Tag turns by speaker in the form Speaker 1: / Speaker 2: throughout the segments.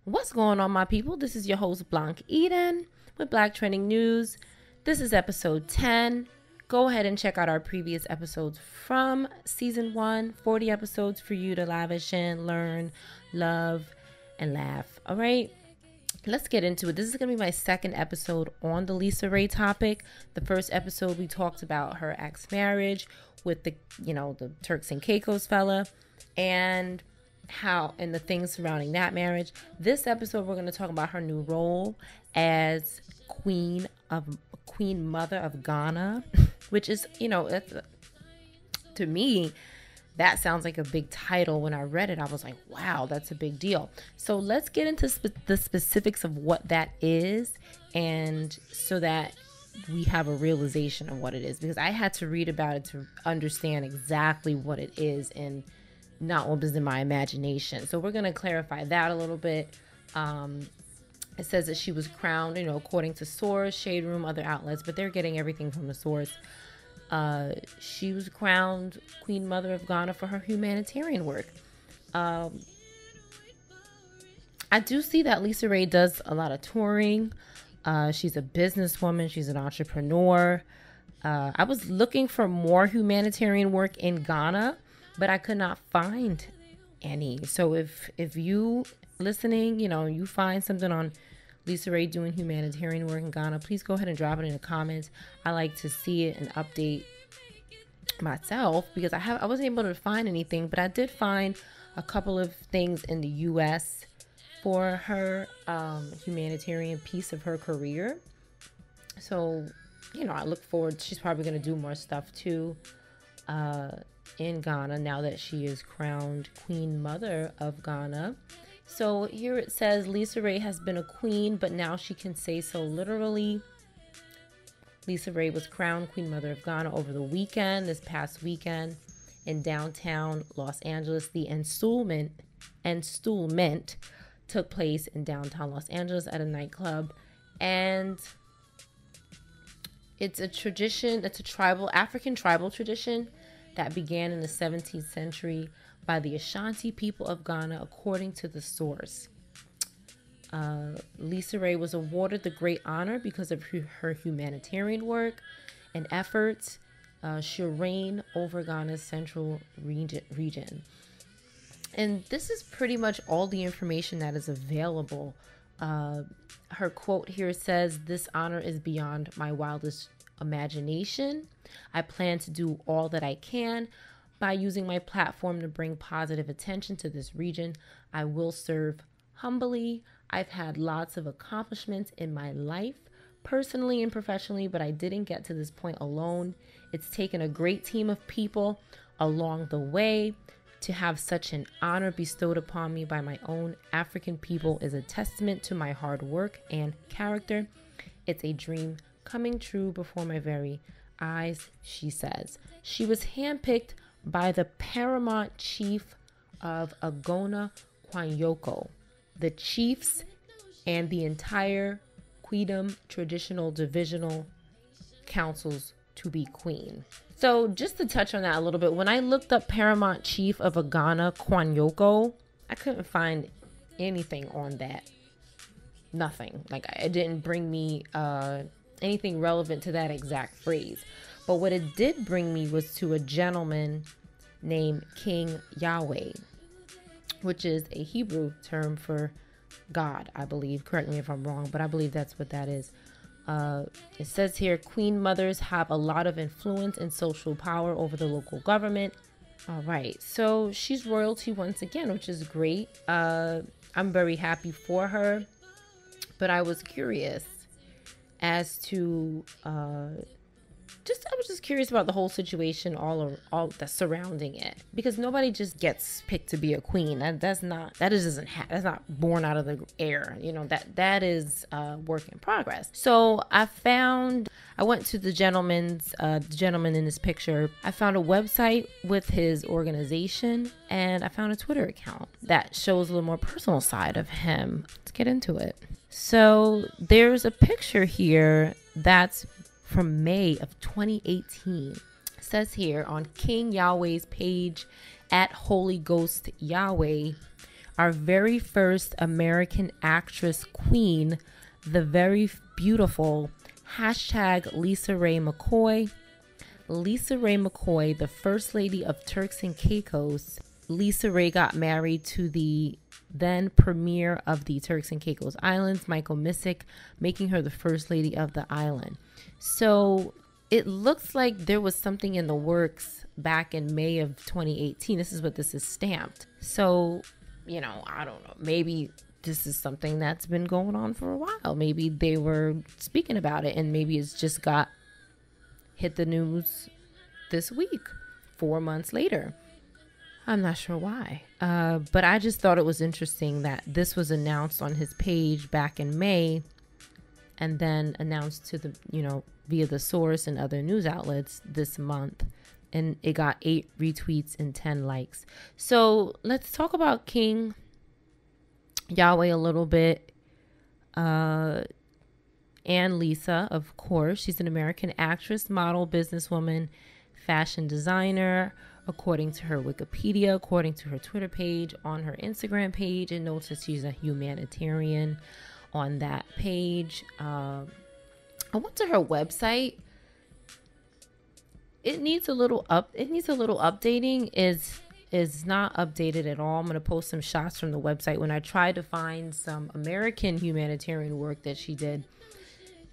Speaker 1: What's going on, my people? This is your host, Blanche Eden with Black Trending News. This is episode 10. Go ahead and check out our previous episodes from season 1. 40 episodes for you to lavish in, learn, love, and laugh. All right, let's get into it. This is going to be my second episode on the LisaRaye topic. The first episode, we talked about her ex-marriage with the Turks and Caicos fella and the things surrounding that marriage. This episode, we're going to talk about her new role as Queen Mother of Ghana, which is, to me, that sounds like a big title. When I read it, I was like, wow, that's a big deal. So let's get into the specifics of what that is, and so that we have a realization of what it is, because I had to read about it to understand exactly what it is and not what was in my imagination. So we're going to clarify that a little bit. It says that she was crowned, according to source, shaderoom, other outlets, but they're getting everything from the source. She was crowned Queen Mother of Ghana for her humanitarian work. I do see that LisaRaye does a lot of touring. She's a businesswoman. She's an entrepreneur. I was looking for more humanitarian work in Ghana, but I could not find any. So if you listening, you find something on LisaRaye doing humanitarian work in Ghana, please go ahead and drop it in the comments. I like to see it and update myself, because I wasn't able to find anything, but I did find a couple of things in the US for her humanitarian piece of her career. So, I look forward. She's probably going to do more stuff too in Ghana now that she is crowned Queen Mother of Ghana. So here it says LisaRaye has been a queen, but now she can say so literally. LisaRaye was crowned Queen Mother of Ghana over the weekend, this past weekend, in downtown Los Angeles. The enstoolment took place in downtown Los Angeles at a nightclub, and it's a tradition. It's a African tribal tradition that began in the 17th century by the Ashanti people of Ghana, according to the source. LisaRaye was awarded the great honor because of her humanitarian work and efforts. She'll reign over Ghana's central region. And this is pretty much all the information that is available. Her quote here says, "This honor is beyond my wildest imagination. I plan to do all that I can by using my platform to bring positive attention to this region. I will serve humbly. I've had lots of accomplishments in my life, personally and professionally, but I didn't get to this point alone. It's taken a great team of people along the way. To have such an honor bestowed upon me by my own African people is a testament to my hard work and character. It's a dream coming true before my very eyes," she says. She was handpicked by the paramount chief of Agona Kwanyoko, the chiefs, and the entire Queendom Traditional Divisional Councils to be queen. So just to touch on that a little bit, when I looked up paramount chief of Agona Kwanyoko, I couldn't find anything on that. Nothing. Like, it didn't bring me anything relevant to that exact phrase. But what it did bring me was to a gentleman named King Yahweh, which is a Hebrew term for God, I believe. Correct me if I'm wrong, but I believe that's what that is. It says here, queen mothers have a lot of influence and social power over the local government. All right, so she's royalty once again, which is great. I'm very happy for her, but I was curious as to I was just curious about the whole situation, all that's surrounding it, because nobody just gets picked to be a queen. That's not born out of the air. That is work in progress. So I went to the gentleman in this picture. I found a website with his organization, and I found a Twitter account that shows a little more personal side of him. Let's get into it. So there's a picture here that's from May of 2018. It says here on King Yahweh's page at Holy Ghost Yahweh, our very first American actress queen, the very beautiful hashtag Lisa Ray McCoy. Lisa Ray McCoy, the first lady of Turks and Caicos. Lisa Ray got married to the then premier of the Turks and Caicos Islands, Michael Missick, making her the first lady of the island. So it looks like there was something in the works back in May of 2018. This is what this is stamped. So, you know, I don't know. Maybe this is something that's been going on for a while. Maybe they were speaking about it and maybe it's just got hit the news this week, 4 months later. I'm not sure why. But I just thought it was interesting that this was announced on his page back in May and then announced to the, you know, via the source and other news outlets this month. And it got 8 retweets and 10 likes. So let's talk about King Yahweh a little bit. And Lisa, of course, she's an American actress, model, businesswoman, fashion designer. According to her Wikipedia, according to her Twitter page, on her Instagram page, and notice she's a humanitarian on that page. I went to her website. It needs a little updating. Is not updated at all. I'm going to post some shots from the website. When I tried to find some American humanitarian work that she did,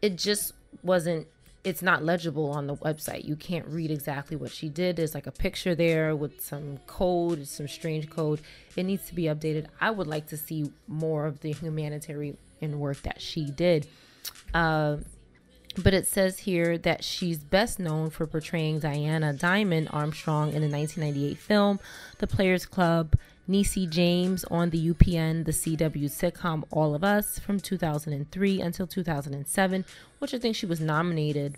Speaker 1: it just wasn't, it's not legible on the website. You can't read exactly what she did. There's like a picture there with some code, some strange code. It needs to be updated. I would like to see more of the humanitarian work that she did. But it says here that she's best known for portraying Diana Diamond Armstrong in the 1998 film The Players Club, Niecy James on the UPN, the CW sitcom All of Us from 2003 until 2007, which I think she was nominated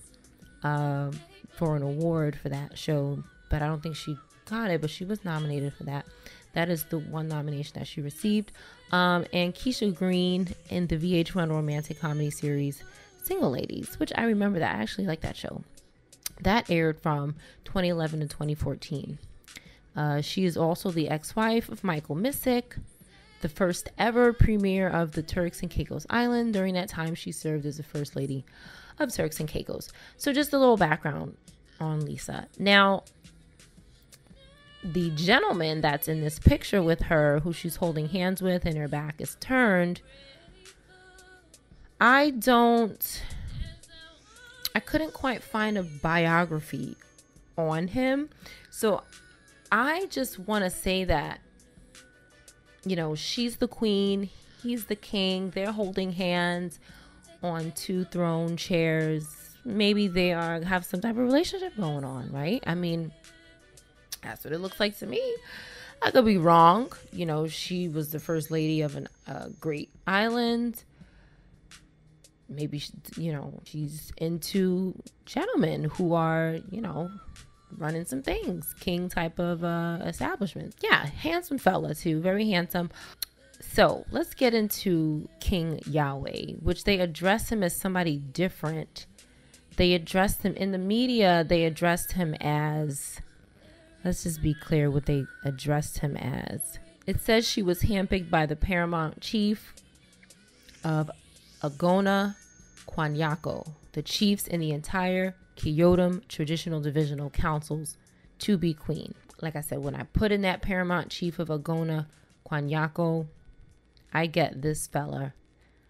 Speaker 1: for an award for that show, but I don't think she got it, but she was nominated for that. That is the one nomination that she received. And Keisha Green in the VH1 romantic comedy series Single Ladies, which I remember that. I actually like that show. That aired from 2011 to 2014. She is also the ex-wife of Michael Missick, the first ever premier of the Turks and Caicos Island. During that time, she served as the first lady of Turks and Caicos. So just a little background on Lisa. Now, the gentleman that's in this picture with her, who she's holding hands with and her back is turned, I couldn't quite find a biography on him. So I just want to say that, you know, she's the queen, he's the king. They're holding hands on 2 throne chairs. Maybe they have some type of relationship going on, right? I mean, that's what it looks like to me. I could be wrong. You know, she was the first lady of a great island. Maybe, you know, she's into gentlemen who are, you know, running some things. King type of establishment. Yeah, handsome fella too. Very handsome. So let's get into King Yahweh, which they address him as somebody different. They addressed him in the media. They addressed him as, let's just be clear what they addressed him as. It says she was handpicked by the paramount chief of Agona Kwanyako, the chiefs in the entire Kyotum traditional divisional councils, to be queen. Like I said, when I put in that paramount chief of Agona Kwanyako, I get this fella.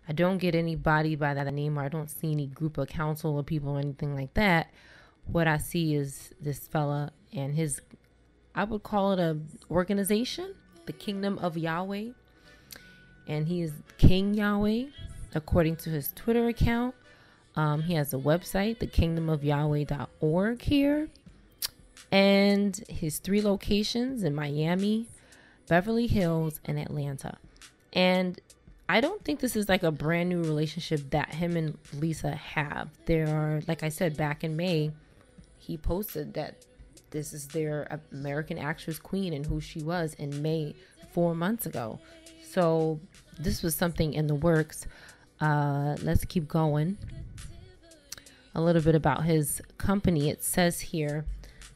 Speaker 1: I don't get anybody by that name, or I don't see any group of council or people or anything like that. What I see is this fella and his, I would call it a organization, the Kingdom of Yahweh. And he is King Yahweh, according to his Twitter account. He has a website, thekingdomofyahweh.org here. And his 3 locations in Miami, Beverly Hills, and Atlanta. And I don't think this is like a brand new relationship that him and Lisa have. There are, like I said, back in May, he posted that this is their American actress queen and who she was in May 4 months ago. So this was something in the works. Let's keep going. A little bit about his company. It says here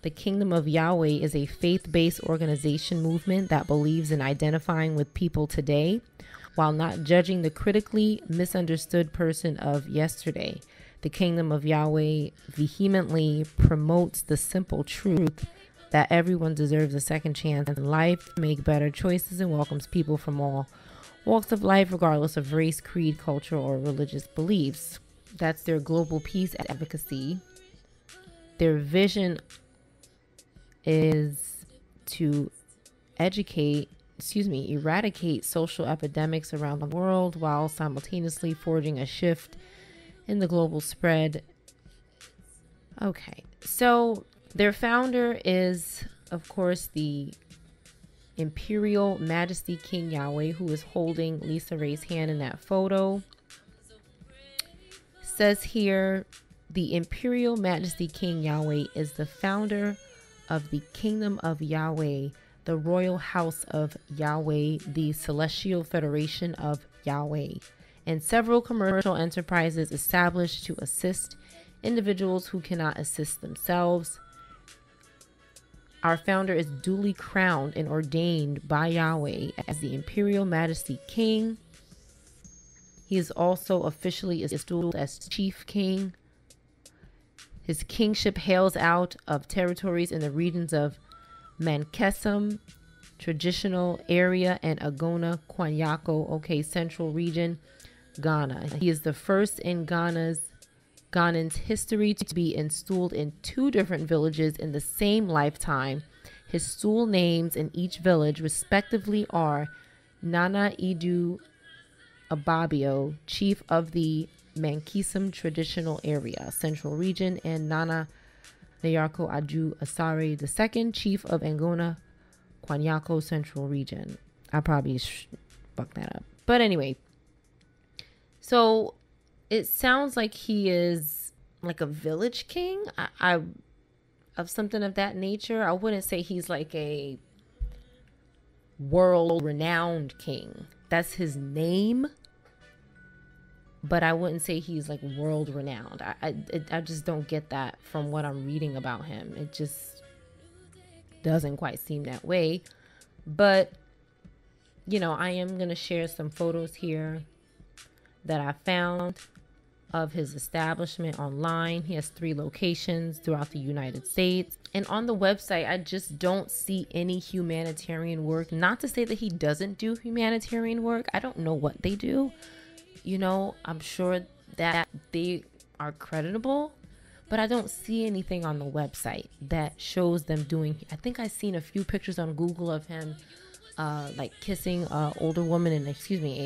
Speaker 1: The Kingdom of Yahweh is a faith-based organization movement that believes in identifying with people today while not judging the critically misunderstood person of yesterday. The Kingdom of Yahweh vehemently promotes the simple truth that everyone deserves a second chance in life to make better choices and welcomes people from all walks of life, regardless of race, creed, culture, or religious beliefs. That's their global peace advocacy. Their vision is to eradicate social epidemics around the world while simultaneously forging a shift in the global spread. Okay, so their founder is, of course, the Imperial Majesty King Yahweh, who is holding Lisa Ray's hand in that photo. Says here, the Imperial Majesty King Yahweh is the founder of the Kingdom of Yahweh, the Royal House of Yahweh, the Celestial Federation of Yahweh, and several commercial enterprises established to assist individuals who cannot assist themselves. Our founder is duly crowned and ordained by Yahweh as the Imperial Majesty King. He is also officially installed as Chief King. His kingship hails out of territories in the regions of Mankesum, Traditional Area, and Agona Kwanyako, Central Region, Ghana. He is the first in Ghanan's history to be installed in 2 different villages in the same lifetime. His stool names in each village respectively are Nana Idu Ababio, Chief of the Mankesum Traditional Area, Central Region, and Nana Nyarko Aju Asare II, Chief of Angona Kwanyako, Central Region. I probably fucked that up. But anyway, so it sounds like he is like a village king I of something of that nature. I wouldn't say he's like a world-renowned king. That's his name. But I wouldn't say he's like world-renowned. I just don't get that from what I'm reading about him. It just doesn't quite seem that way. But, you know, I am going to share some photos here that I found of his establishment online. He has 3 locations throughout the United States. And on the website, I just don't see any humanitarian work. Not to say that he doesn't do humanitarian work. I don't know what they do. You know, I'm sure that they are creditable, but I don't see anything on the website that shows them doing. I think I've seen a few pictures on Google of him like kissing an older woman in a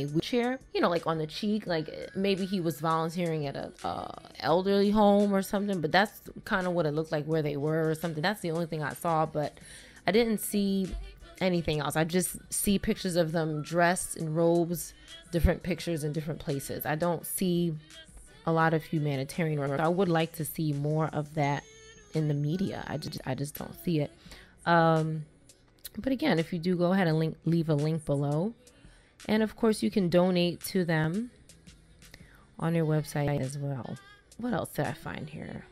Speaker 1: wheelchair, you know, like on the cheek, like maybe he was volunteering at a elderly home or something, but that's kind of what it looked like where they were or something. That's the only thing I saw, but I didn't see anything else. I just see pictures of them dressed in robes, different pictures in different places. I don't see a lot of humanitarian work. I would like to see more of that in the media. I just don't see it. But again, if you do, go ahead and leave a link below. And of course, you can donate to them on their website as well. What else did I find here?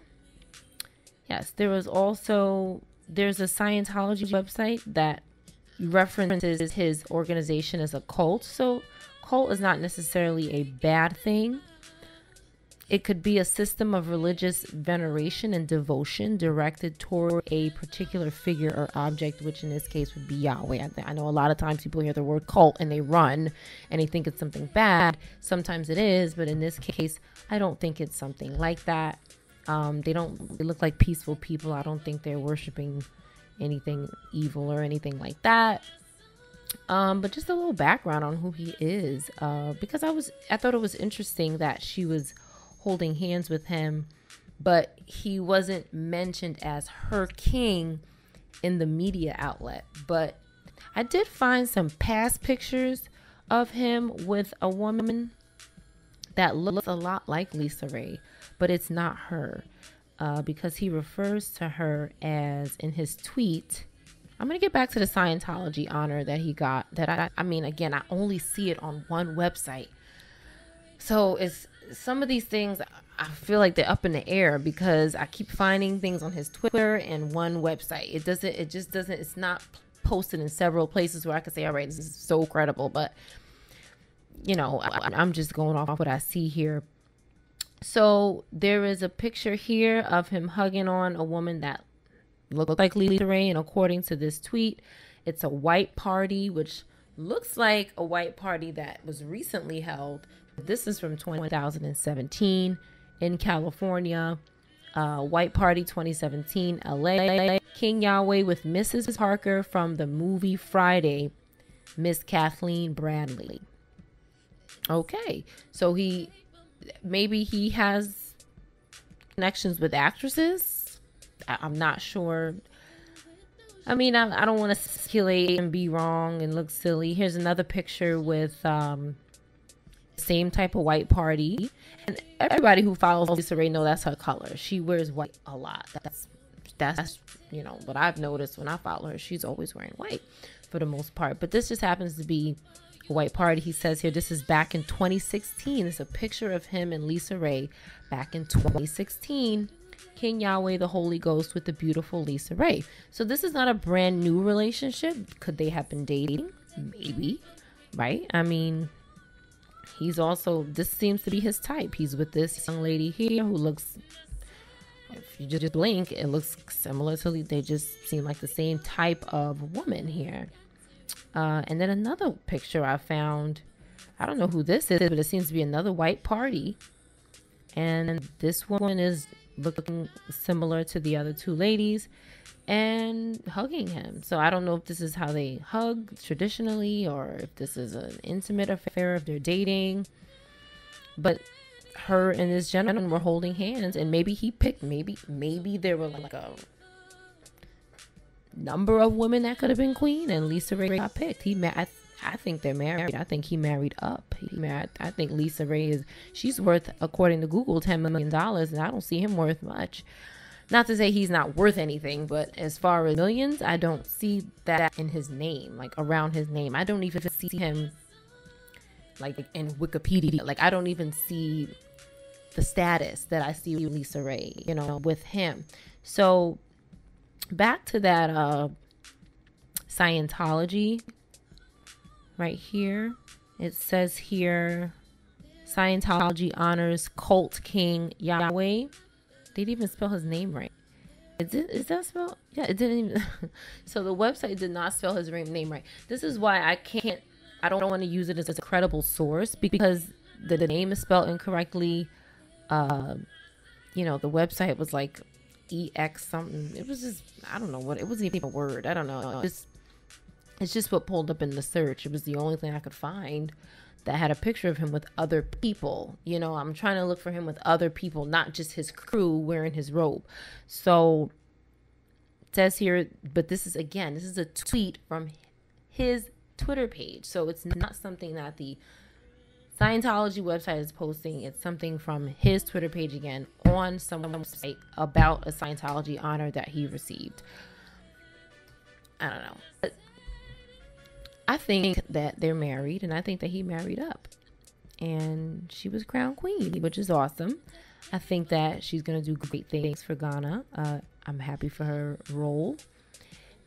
Speaker 1: Yes, there's a Scientology website that references his organization as a cult. So cult is not necessarily a bad thing. It could be a system of religious veneration and devotion directed toward a particular figure or object, which in this case would be Yahweh. I know a lot of times people hear the word cult and they run and they think it's something bad. Sometimes it is, but in this case, I don't think it's something like that. They look like peaceful people. I don't think they're worshiping anything evil or anything like that. But just a little background on who he is, because I thought it was interesting that she was holding hands with him, but he wasn't mentioned as her king in the media outlet. But I did find some past pictures of him with a woman that looks a lot like Lisa Ray, but it's not her, because he refers to her as, in his tweet, I'm going to get back to the Scientology honor that he got, that I mean, again, I only see it on one website. So it's some of these things I feel like they're up in the air because I keep finding things on his Twitter and one website. It's not posted in several places where I could say, all right, this is so credible. But, you know, I'm just going off what I see here. So there is a picture here of him hugging on a woman that looked like Lisa Ray. And according to this tweet, it's a white party, which looks like a white party that was recently held. This is from 2017 in California. White Party 2017, LA. King Yahweh with Mrs. Parker from the movie Friday, Miss Kathleen Bradley. Okay, so maybe he has connections with actresses. I'm not sure. I mean, I don't want to speculate and be wrong and look silly. Here's another picture with same type of white party, and everybody who follows Lisa Ray know that's her color. She wears white a lot. That's you know what I've noticed when I follow her. She's always wearing white for the most part. But this just happens to be a white party. He says here this is back in 2016. It's a picture of him and Lisa Ray back in 2016. King Yahweh, the Holy Ghost with the beautiful Lisa Ray. So this is not a brand new relationship. Could they have been dating? Maybe, right? I mean, this seems to be his type. He's with this young lady here who looks, if you just blink, it looks similar to, they just seem like the same type of woman here. And then another picture I found, I don't know who this is, but it seems to be another white party. And this woman is looking similar to the other two ladies and hugging him. So I don't know if this is how they hug traditionally or if this is an intimate affair, if they're dating. But her and this gentleman were holding hands, and maybe he picked, maybe there were like a number of women that could have been queen, and Lisa Ray got picked. I think they're married. I think he married up. I think Lisa Ray she's worth, according to Google, $10 million, and I don't see him worth much. Not to say he's not worth anything, but as far as millions, I don't see that in his name, like around his name. I don't even see him like in Wikipedia. Like I don't even see the status that I see with Lisa Ray, you know, with him. So back to that Scientology right here. It says here, Scientology honors cult king Yahweh. They didn't even spell his name right. Is that spelled? Yeah, it didn't even. So the website did not spell his name right. This is why I don't want to use it as a credible source, because the name is spelled incorrectly. You know, the website was like EX something. It was just, I don't know what, it wasn't even a word. I don't know. It's just what pulled up in the search. It was the only thing I could find that had a picture of him with other people. You know, I'm trying to look for him with other people, not just his crew wearing his robe. So it says here, but this is a tweet from his Twitter page. So it's not something that the Scientology website is posting. It's something from his Twitter page, again, on someone's site about a Scientology honor that he received. I don't know. But I think that they're married, and I think that he married up. And she was crowned queen, which is awesome. I think that she's going to do great things for Ghana. I'm happy for her role.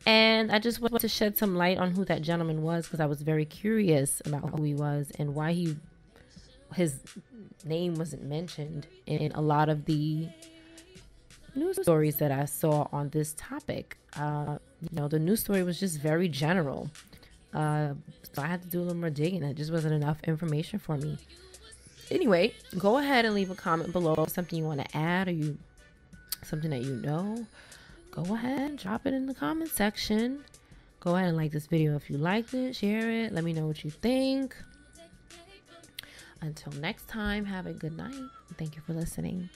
Speaker 1: And I just wanted to shed some light on who that gentleman was, because I was very curious about who he was and why his name wasn't mentioned in a lot of the news stories that I saw on this topic. You know, the news story was just very general. So I had to do a little more digging. It just wasn't enough information for me. Anyway, go ahead and leave a comment below. Something you want to add, or something that you know. Go ahead and drop it in the comment section. Go ahead and like this video if you liked it. Share it. Let me know what you think. Until next time, have a good night. Thank you for listening.